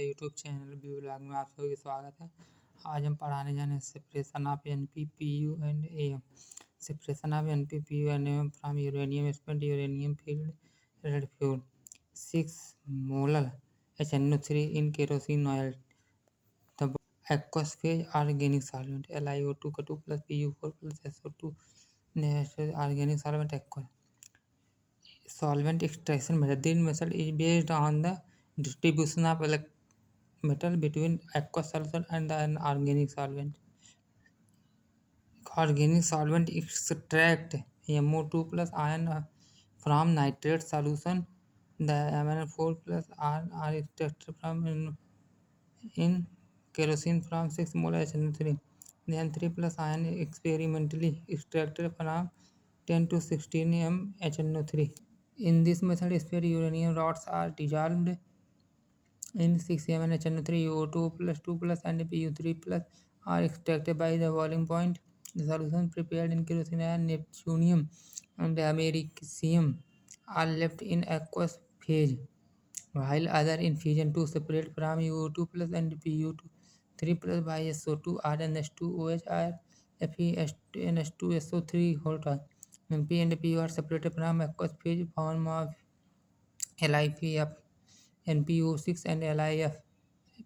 YouTube channel view blog में आप सभी का स्वागत है। आज हम पढ़ाने जाने separation of NPPU and AM। Separation of NPPU and AM from uranium spent uranium field red fuel 6 molar HNO3 in kerosene oil. The aqueous phase organic solvent LiO2 का 2 plus PU4 plus SO2 organic solvent aqueous. Solvent extraction method. This method is based on the distribution of metal between aqueous solution and an organic solvent. Organic solvent extract MO2 plus ion from nitrate solution. The MnO4 plus are extracted from in kerosene from 6 molar HNO3. Then 3 plus ion experimentally extracted from 10 to 16 m HNO3. In this method, sphere uranium rods are dissolved in 6 HNO3, O2 plus 2 plus and Pu3 plus are extracted by the boiling point. The solution prepared in kerosene and neptunium and americium are left in aqueous phase, while other in fusion 2 separate from U2 plus and Pu2 3 plus by SO2 RNS2OH or FeNH2SO3 whole. And P and Pu are separated from aqueous phase form of LiPF, NPO6 and LiF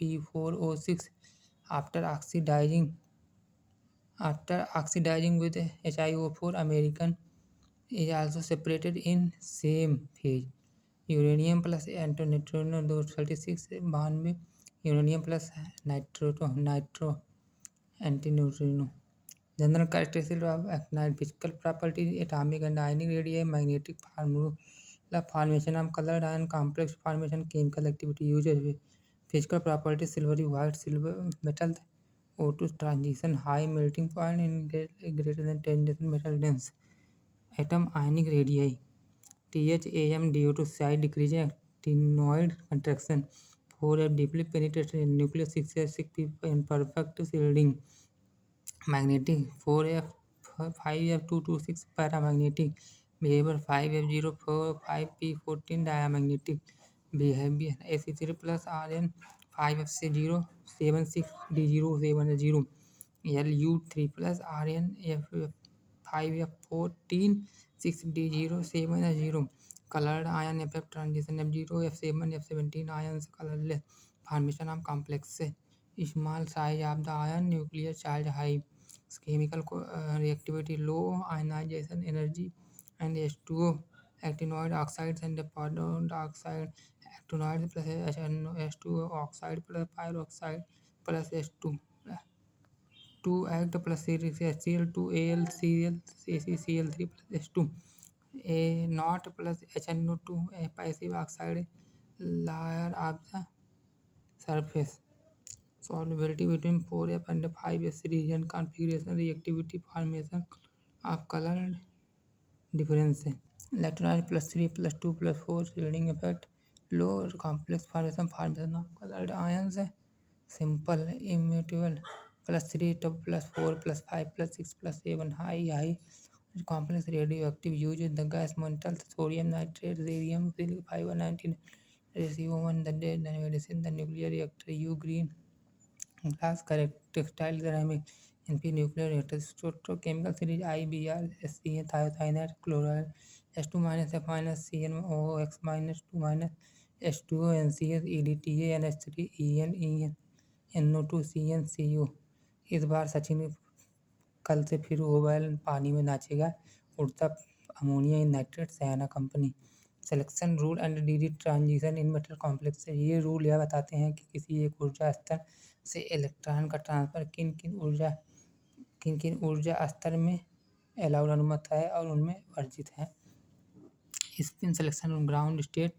P4O6 after oxidizing with HiO4. American is also separated in same phase. Uranium plus antineutrino 236 bond में uranium plus nitro antineutrino. General characteristics of actinide. Physical properties: atomic and ionic radii, magnetic formula, formation of colored ion complex, formation, chemical activity. Uses. Physical properties: silvery white silver metal, O2 transition, high melting point, and greater than 10 metal dense. Atom ionic radii: THAM DO2 side decreasing actinoid contraction. 4F deeply penetrated in nucleus. 6F and perfect shielding. Magnetic 4F 5F226 paramagnetic. Behavior 5F045P14 diamagnetic. Behavior Ac3 plus Rn 5FC0 76D0 7 Lu3 plus Rn F5F14 6D0 7 Colored ion FF transition F0 F7 F17 ions colorless. Formation of complexes. Small size of the ion, nuclear charge high, chemical reactivity low, ionization energy, and H2O actinoid oxides and carbon dioxide actinoids plus H2O oxide plus pyroxide plus H2 2 act plus Cl2 AlCl AcCl3 plus H2 A naught plus HNO2 a passive oxide layer of the surface. Solubility between 4F and 5S region. Configuration reactivity formation of colored difference. Electrolyte plus 3 plus 2 plus 4 shielding effect. Low complex formation of colored ions. Simple immutable plus 3 plus 4 plus 5 plus 6 plus 7 high complex radioactive use the gas metal sodium nitrate cerium 519 ratio 1 the medicine the nuclear reactor U green glass textile ceramic NP nuclear reactors chemical series IBR SCN thiocyanate chloride S2 minus F minus CnOx minus 2 minus H2O NCS EDTA NH3 EN NO2 CnCO। इस बार सचिन कल से फिर Oval पानी में नाचेगा, उड़ता ammonia in nitrate सयाना company. Selection rule and DD transition in metal complex. ये रूल यह बताते हैं कि किसी एक ऊर्जा स्तर से इलेक्ट्रॉन का ट्रांसफर किन किन ऊर्जा स्तर में अलाउड अनुमत है और उनमें वर्जित है। Spin selection ground state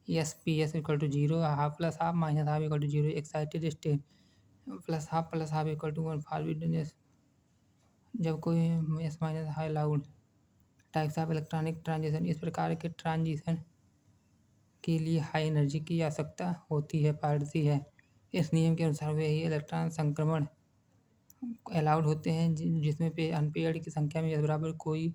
PS equal to 0 half plus half minus half equal to 0 excited state plus half equal to 1 forbiddenness जब कोई S minus high allowed. Types of electronic transition. इस प्रकार के ट्रांजिशन के लिए हाई एनर्जी की आवश्यकता होती है पड़ती है। इस नियम के अनुसार वे ही इलेक्ट्रॉन संक्रमण अलाउड होते हैं जिसमें अनपेयर्ड की संख्या में बराबर कोई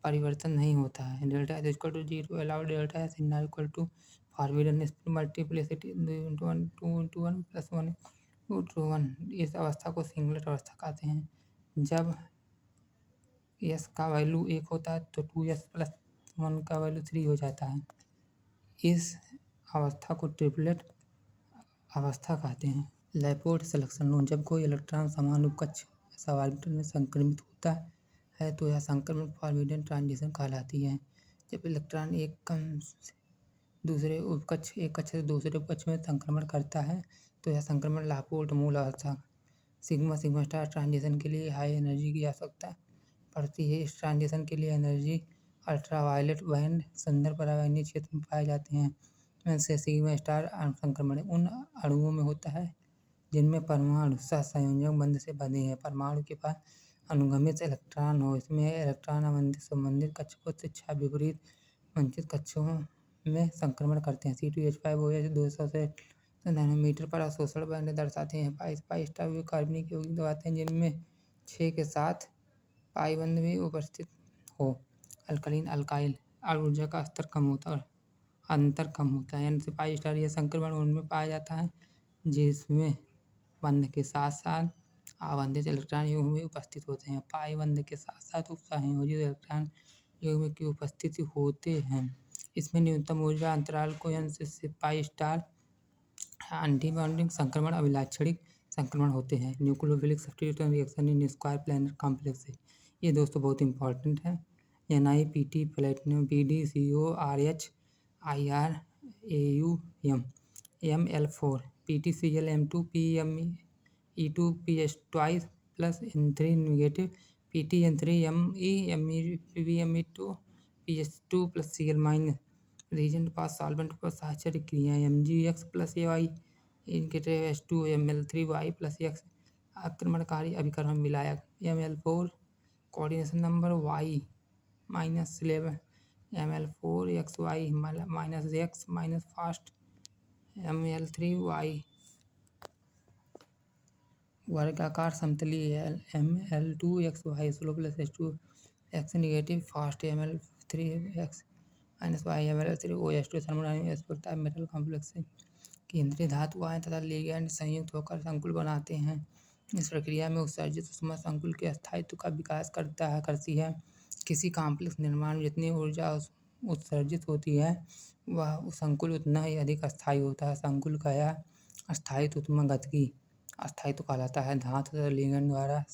परिवर्तन नहीं होता है। Delta is equal to 0 allowed delta is not equal to forbidden multiplicity 2 + 1 √1। इस अवस्था को सिंगलेट अवस्था कहते हैं। जब यस का वैल्यू 1 होता है तो 2s + 1 का वैल्यू 3 हो जाता है। इस अवस्था को ट्रिपलेट अवस्था कहते हैं। लैपोर्ट सिलेक्शन लॉ। जब कोई इलेक्ट्रॉन समान उपकक्ष ऑर्बिटल में संक्रमित होता है तो यह संक्रमण फॉरबिडन ट्रांजिशन कहलाती है। जब इलेक्ट्रॉन एक कक्ष से दूसरे उपकक्ष में संक्रमण करता है तो यह संक्रमण लैपोर्ट मूल अवस्था सिग्मा सिग्मा स्टार ट्रांजिशन के लिए हाई एनर्जी की आवश्यकता पड़ती है। इस ट्रांजिशन के लिए एनर्जी अल्ट्रावायलेट बैंड संदर्भ पराबैंगनी क्षेत्र में पाए जाते हैं। इनसे सिग्मा स्टार संक्रमण उन अणुओं में होता है जिनमें परमाणु सहसंयोजक बंध से बंधे हैं। परमाणु के पास अनुगमित इलेक्ट्रॉन हो। इसमें इलेक्ट्रॉन संबंधित कक्षों से विपरीत वंचित कक्षों में संक्रमण करते हैं। C2H5OH 200 से नैनोमीटर पर अवशोषण बैंड दर्शाते हैं। पाई स्टार वे कार्बनिक यौगिक दबाते हैं जिनमें 6 के साथ पाई बंध भी उपस्थित हो। अल्कलीन अल्काइल ऊर्जा का स्तर कम होता है और अंतर कम होता है। से पाई स्टार यह संक्रमण उनमें पाया जाता है जिसमें बंध के साथ साथ आबंधित इलेक्ट्रॉन युग्म भी उपस्थित होते हैं। पाई बंध के साथ साथ उपसंयोजित इलेक्ट्रॉन युग्म की उपस्थिति होते हैं। इसमें न्यूनतम ऊर्जा अंतराल को n से पाई स्टार एंटीबॉन्डिंग संक्रमण अभिलाक्षणिक संक्रमण होते हैं। Nucleophilic substitution reaction in square planar complex. ये दोस्तों बहुत इंपॉर्टेंट है। NiPt platinum PdCO RH IR AuM Ml4 PtCl M2 PmE2 PS2 plus N3 negative PtN3 Me2 PS2 plus Cl minus। Reagent पास solvent पर साहचर्य क्रियाएं Mgx + Ay H2 Ml3y + x। आक्रमणकारी अभिकर्मक विलायक Ml4 coordination number y -11 Ml4 xy -x -fast Ml3y। वर्गाकार समतलीय Ml2 xy slow + H2 x negative fast Ml3 x -y Ml3 OH2 thermodynamic aspect of metal complex. केंद्रीय धातु ion तथा ligand संयुक्त होकर संकुल बनाते हैं। इस प्रक्रिया में उत्सर्जित ऊष्मा संकुल के स्थायित्व का विकास करती है। किसी कॉम्प्लेक्स निर्माण में जितनी ऊर्जा उत्सर्जित होती है वह संकुल उतना ही अधिक अस्थायी होता है। संकुल का यह स्थायित्व ऊष्मागतिकी अस्थायित्व कहलाता है। धातु तथा लिगैंड द्वारा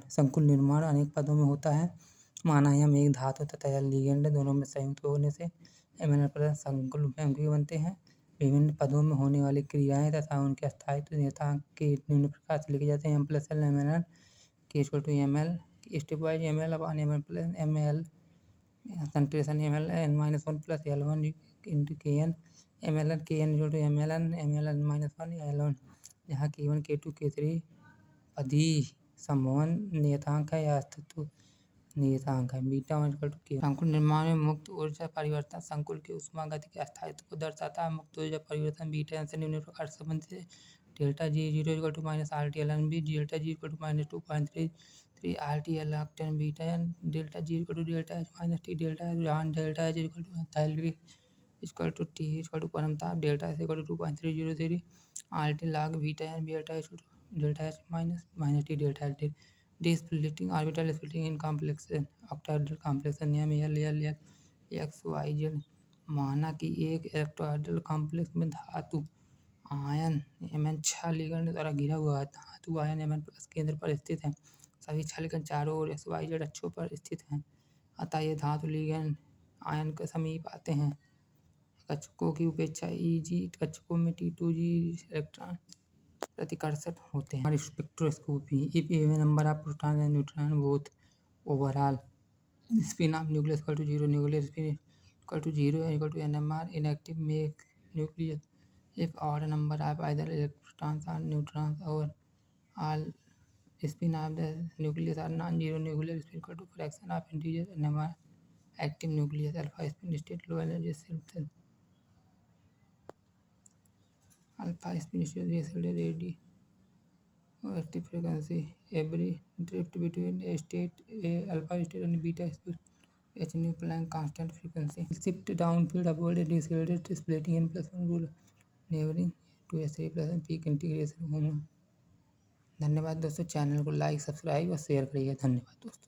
संकुल निर्माण अनेक पदों में होता है। प्राणायाम एक धातु तथा लिगैंड दोनों में संयुक्त होने से एमएनएल संकुल बनते हैं। विभिन्न पदों में होने वाली क्रियाएं तथा उनके स्थायित्व नियतांक के निम्न प्रकार से लिखे जाते हैं। M+L MnL K = ml stepwise ml/ml concentration ml n-1 + L1 × Kn mln Kn = mln -1 L1 जहाँ K1 K2 K3 पदीय संवहन नियतांक है या अस्तित्व नियतांक है। β1 = K। संकुल निर्माण में मुक्त ऊर्जा परिवर्तन संकुल के ऊष्मागतिकी अस्थायित्व को दर्शाता है। मुक्त ऊर्जा परिवर्तन βn से निम्न प्रकार से संबंधित है। ΔG0 = -RT ln B ΔG = -2.33 RT ln βn ΔG = ΔH - T ΔH जहाँ ΔH एंथैल्पी T परम ताप ΔS = 2.303 RT log βn ΔH - T ΔH। D splitting orbital splitting in complex octahedral complex नियम L X Y Z। माना कि एक इलेक्ट्रोहेड्रल complex में धातु ion Mn 6 ligand द्वारा घिरा हुआ है। धातु आयन Mn+ केंद्र पर स्थित है। सभी 6 लिगैंड चारों ओर XYZ अक्षों पर स्थित हैं। अतः ये धातु लिगैंड आयन के समीप आते हैं। कक्षकों की उपेक्षा Eg कक्षकों में T2G इलेक्ट्रॉन प्रतिकर्षण होते हैं। Spectroscopy if even number of proton and neutron both overall spin off nucleus = 0 nuclear spin = 0 NMR inactive make nucleus if odd number of either electrons or neutrons overall spin of the nucleus are non-zero nuclear spin = fraction of integer NMR active nucleus alpha spin state low energy cell alpha spin state radioactive frequency every drift between a state A alpha state and beta state H new Planck constant frequency. Shift downfield upward decelerated splitting n plus 1 rule neighboring to S3 plus peak integration होगा। धन्यवाद दोस्तों, channel को like subscribe और share करिएगा। धन्यवाद दोस्तों।